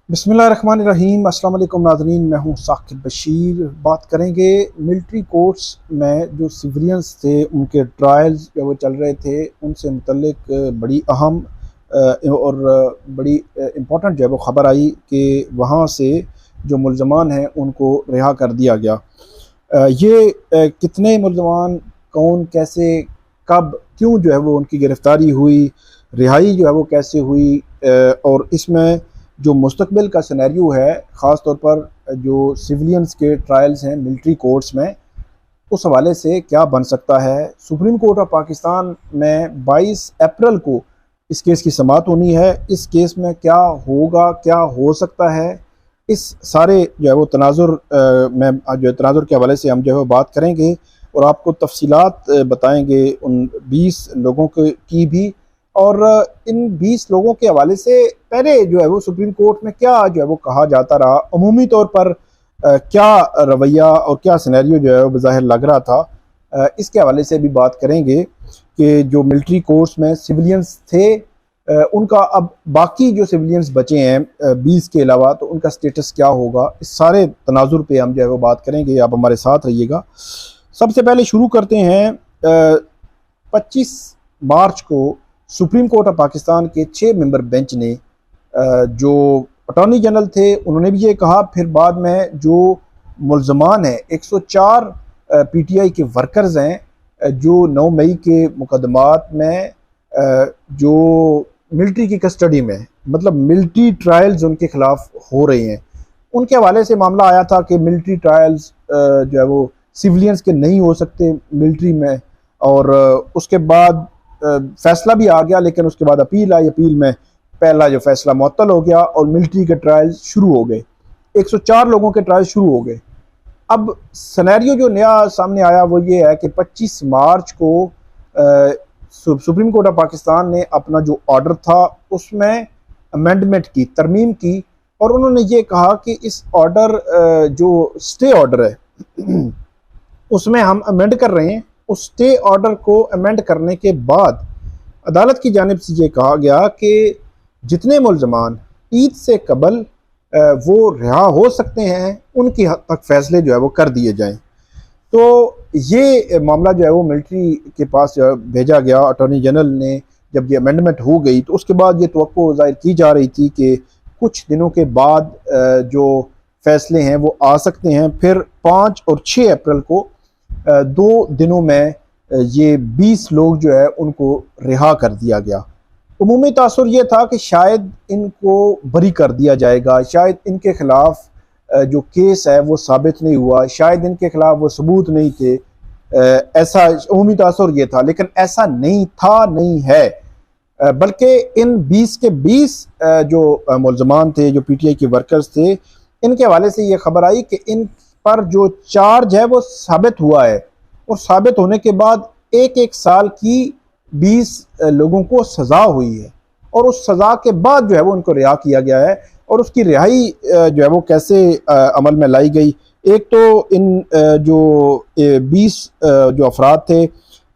बिस्मिल्लाहिर्रहमानिर्रहीम। अस्सलाम वालेकुम नाज़रीन, मैं हूँ साकिब बशीर। बात करेंगे मिलिट्री कोर्ट्स में जो सिविलियंस थे उनके ट्रायल्स जो वो चल रहे थे उनसे मुतल्लिक बड़ी अहम और बड़ी इम्पोर्टेंट जो है वो ख़बर आई कि वहाँ से जो मुल्ज़मान हैं उनको रिहा कर दिया गया। ये कितने मुल्ज़मान, कौन, कैसे, कब, क्यों जो है वो उनकी गिरफ़्तारी हुई, रिहाई जो है वो कैसे हुई, और इसमें जो मुस्तकबिल का सिनेरियो है ख़ास तौर पर जो सिविलियंस के ट्रायल्स हैं मिलिट्री कोर्ट्स में, उस हवाले से क्या बन सकता है। सुप्रीम कोर्ट ऑफ पाकिस्तान में 22 अप्रैल को इस केस की समाअत होनी है। इस केस में क्या होगा, क्या हो सकता है, इस सारे जो है वो तनाजुर में जो है तनाजुर के हवाले से हम जो है वो बात करेंगे और आपको तफसीलात बताएंगे उन 20 लोगों की भी। और इन 20 लोगों के हवाले से पहले जो है वो सुप्रीम कोर्ट में क्या जो है वो कहा जाता रहा, अमूमी तौर पर क्या रवैया और क्या सिनेरियो जो है वो बज़ाहिर लग रहा था, इसके हवाले से भी बात करेंगे कि जो मिलिट्री कोर्ट्स में सिविलियंस थे उनका अब बाकी जो सिविलियंस बचे हैं 20 के अलावा, तो उनका स्टेटस क्या होगा। इस सारे तनाजुर पे हम जो है वो बात करेंगे, आप हमारे साथ रहिएगा। सबसे पहले शुरू करते हैं 25 मार्च को सुप्रीम कोर्ट ऑफ पाकिस्तान के 6 मेंबर बेंच ने जो अटॉर्नी जनरल थे उन्होंने भी ये कहा, फिर बाद में जो मुल्ज़मान हैं 104 पीटीआई के वर्कर्स हैं जो 9 मई के मुकदमात में जो मिलिट्री की कस्टडी में, मतलब मिलिट्री ट्रायल्स उनके खिलाफ हो रहे हैं, उनके हवाले से मामला आया था कि मिलिट्री ट्रायल्स जो है वो सिविलियंस के नहीं हो सकते मिलिट्री में। और उसके बाद फैसला भी आ गया, लेकिन उसके बाद अपील आई, अपील में पहला जो फैसला मुअत्तल हो गया और मिलिट्री के ट्रायल्स शुरू हो गए। 104 लोगों के ट्रायल्स शुरू हो गए। अब सिनेरियो जो नया सामने आया वो ये है कि 25 मार्च को सुप्रीम कोर्ट ऑफ पाकिस्तान ने अपना जो ऑर्डर था उसमें अमेंडमेंट की, तरमीम की, और उन्होंने ये कहा कि इस ऑर्डर जो स्टे ऑर्डर है उसमें हम अमेंड कर रहे हैं। उस स्टे ऑर्डर को अमेंड करने के बाद अदालत की जानिब से ये कहा गया कि जितने मुल्ज़मान ईद से कबल वो रिहा हो सकते हैं उनकी हद तक फैसले जो है वो कर दिए जाएं। तो ये मामला जो है वो मिलिट्री के पास भेजा गया। अटॉर्नी जनरल ने जब ये अमेंडमेंट हो गई तो उसके बाद ये तवक्को ज़ाहिर की जा रही थी कि कुछ दिनों के बाद जो फैसले हैं वो आ सकते हैं। फिर 5 और 6 अप्रैल को 2 दिनों में ये 20 लोग जो है उनको रिहा कर दिया गया। उमूमी तासुर ये था कि शायद इनको बरी कर दिया जाएगा, शायद इनके खिलाफ जो केस है वो साबित नहीं हुआ, शायद इनके खिलाफ वो सबूत नहीं थे, ऐसा उमूमी तासुर ये था। लेकिन ऐसा नहीं था, नहीं है। बल्कि इन 20 के 20 जो मुल्ज़मान थे, जो पीटीआई के वर्कर्स थे, इनके हवाले से ये खबर आई कि इन पर जो चार्ज है वो साबित हुआ है, और साबित होने के बाद एक साल की 20 लोगों को सज़ा हुई है, और उस सज़ा के बाद जो है वो उनको रिहा किया गया है। और उसकी रिहाई जो है वो कैसे अमल में लाई गई, एक तो इन जो 20 जो अफराद थे,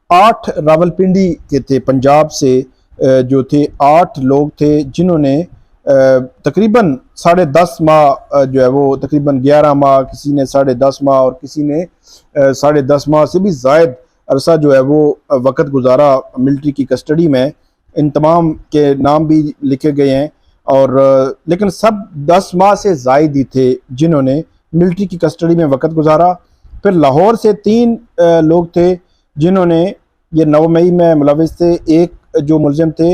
8 रावलपिंडी के थे, पंजाब से जो थे 8 लोग थे जिन्होंने तकरीबन 10.5 माह जो है वो, तकरीबन 11 माह, किसी ने 10.5 माह और किसी ने 10.5 माह से भी ज़ायद अरसा जो है वो वक़्त गुजारा मिलिट्री की कस्टडी में। इन तमाम के नाम भी लिखे गए हैं, और लेकिन सब 10 माह से ज़ायद ही थे जिन्होंने मिलिट्री की कस्टडी में वक़्त गुजारा। फिर लाहौर से 3 लोग थे जिन्होंने ये 9 मई में मुलविस थे। एक जो मुलजिम थे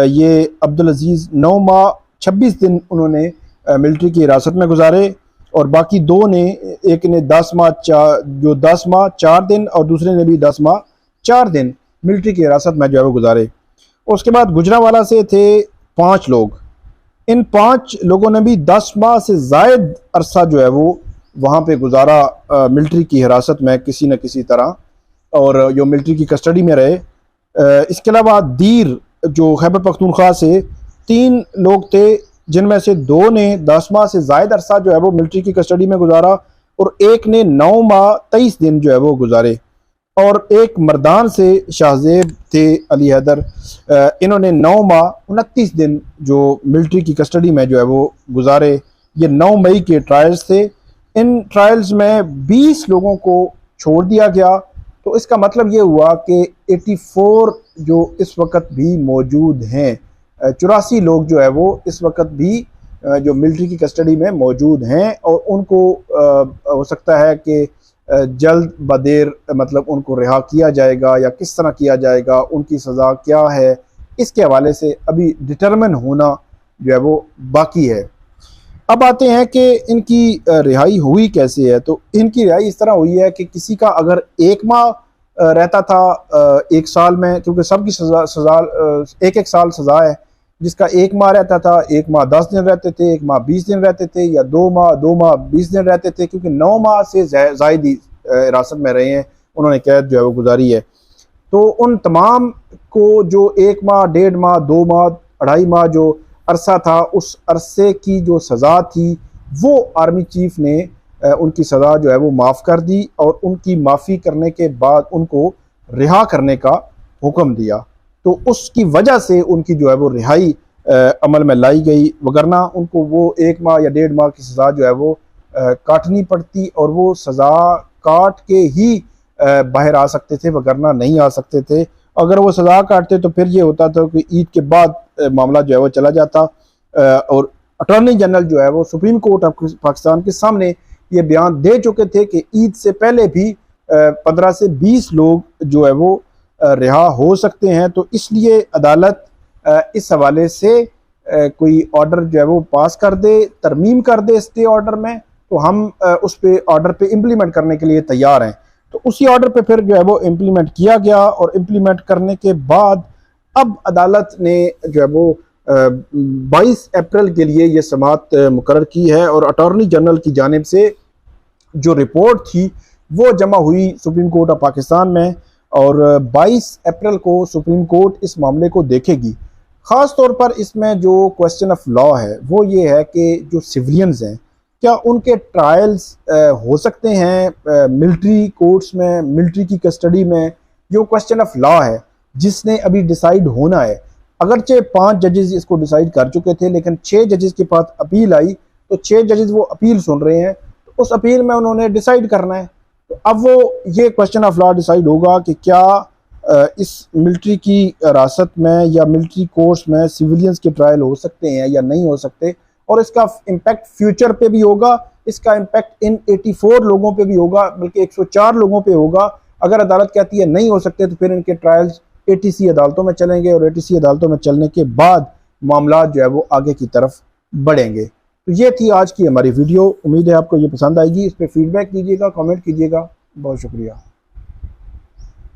ये अब्दुल अजीज़, 9 माह 26 दिन उन्होंने मिलिट्री की हिरासत में गुजारे, और बाकी 2 ने, एक ने 10 माह 4 दिन और दूसरे ने भी 10 माह 4 दिन मिलिट्री की हिरासत में जो है वो गुजारे। उसके बाद गुजरांवाला से थे 5 लोग। इन 5 लोगों ने भी 10 माह से ज़ायद अरसा जो है वो वहाँ पे गुजारा मिलिट्री की हिरासत में किसी न किसी तरह, और जो मिलिट्री की कस्टडी में रहे। इसके अलावा दीर जो खैबर पख्तूनख्वा से 3 लोग थे, जिनमें से 2 ने 10 माह से ज़ायद अरसा जो है वो मिलिट्री की कस्टडी में गुजारा, और एक ने 9 माह 23 दिन जो है वो गुजारे। और एक मर्दान से शाहजेब थे अली हैदर, इन्होंने 9 माह 29 दिन जो मिलिट्री की कस्टडी में जो है वो गुजारे। ये 9 मई के ट्रायल्स थे। इन ट्रायल्स में 20 लोगों को छोड़ दिया गया। तो इसका मतलब ये हुआ कि 84 जो इस वक्त भी मौजूद हैं, 84 लोग जो है वो इस वक्त भी जो मिलिट्री की कस्टडी में मौजूद हैं, और उनको हो सकता है कि जल्द बदेर मतलब उनको रिहा किया जाएगा या किस तरह किया जाएगा, उनकी सज़ा क्या है, इसके हवाले से अभी डिटरमिन होना जो है वो बाकी है। अब आते हैं कि इनकी रिहाई हुई कैसे है। तो इनकी रिहाई इस तरह हुई है कि किसी का अगर 1 माह रहता था 1 साल में, क्योंकि सबकी सज़ा 1 साल सज़ा है, जिसका 1 माह रहता था, 1 माह 10 दिन रहते थे, 1 माह 20 दिन रहते थे, या 2 माह 20 दिन रहते थे, क्योंकि 9 माह से ज़ायद हिरासत में रहे हैं, उन्होंने कैद जो है वो गुजारी है। तो उन तमाम को जो 1 माह, 1.5 माह, 2 माह, 2.5 माह जो अरसा था, उस अरसे की जो सज़ा थी वो आर्मी चीफ ने उनकी सज़ा जो है वो माफ़ कर दी, और उनकी माफ़ी करने के बाद उनको रिहा करने का हुक्म दिया। तो उसकी वजह से उनकी जो है वो रिहाई अमल में लाई गई, वगरना उनको वो 1 माह या 1.5 माह की सज़ा जो है वो काटनी पड़ती, और वो सज़ा काट के ही बाहर आ सकते थे, वगरना नहीं आ सकते थे। अगर वो सज़ा काटते तो फिर ये होता था कि ईद के बाद मामला जो है वो चला जाता, और अटॉर्नी जनरल जो है वो सुप्रीम कोर्ट ऑफ पाकिस्तान के सामने ये बयान दे चुके थे कि ईद से पहले भी 15 से 20 लोग जो है वो रिहा हो सकते हैं। तो इसलिए अदालत इस हवाले से कोई ऑर्डर जो है वो पास कर दे, तरमीम कर दे स्टे ऑर्डर में, तो हम उस पे ऑर्डर पे इम्प्लीमेंट करने के लिए तैयार हैं। तो उसी ऑर्डर पे फिर जो है वो इम्प्लीमेंट किया गया, और इम्प्लीमेंट करने के बाद अब अदालत ने जो है वो 22 अप्रैल के लिए ये समाअत मुकर्रर की है, और अटॉर्नी जनरल की जानिब से जो रिपोर्ट थी वो जमा हुई सुप्रीम कोर्ट ऑफ पाकिस्तान में, और 22 अप्रैल को सुप्रीम कोर्ट इस मामले को देखेगी। ख़ास तौर पर इसमें जो क्वेश्चन ऑफ लॉ है वो ये है कि जो सिविलियंस हैं, क्या उनके ट्रायल्स हो सकते हैं मिलिट्री कोर्ट्स में, मिलिट्री की कस्टडी में? जो क्वेश्चन ऑफ लॉ है जिसने अभी डिसाइड होना है। अगरचे 5 जजेस इसको डिसाइड कर चुके थे, लेकिन 6 जजेस के पास अपील आई, तो 6 जजेस वो अपील सुन रहे हैं, तो उस अपील में उन्होंने डिसाइड करना है। तो अब वो ये क्वेश्चन ऑफ लॉ डिसाइड होगा कि क्या इस मिलिट्री की हिरासत में या मिलिट्री कोर्ट्स में सिविलियंस के ट्रायल हो सकते हैं या नहीं हो सकते, और इसका इम्पैक्ट फ्यूचर पे भी होगा, इसका इम्पैक्ट इन 84 लोगों पे भी होगा, बल्कि 104 लोगों पे होगा। अगर अदालत कहती है नहीं हो सकते, तो फिर इनके ट्रायल्स ATC अदालतों में चलेंगे, और ATC अदालतों में चलने के बाद मामला जो है वो आगे की तरफ बढ़ेंगे। तो ये थी आज की हमारी वीडियो। उम्मीद है आपको ये पसंद आएगी। इस पर फीडबैक दीजिएगा, कमेंट कीजिएगा। बहुत शुक्रिया।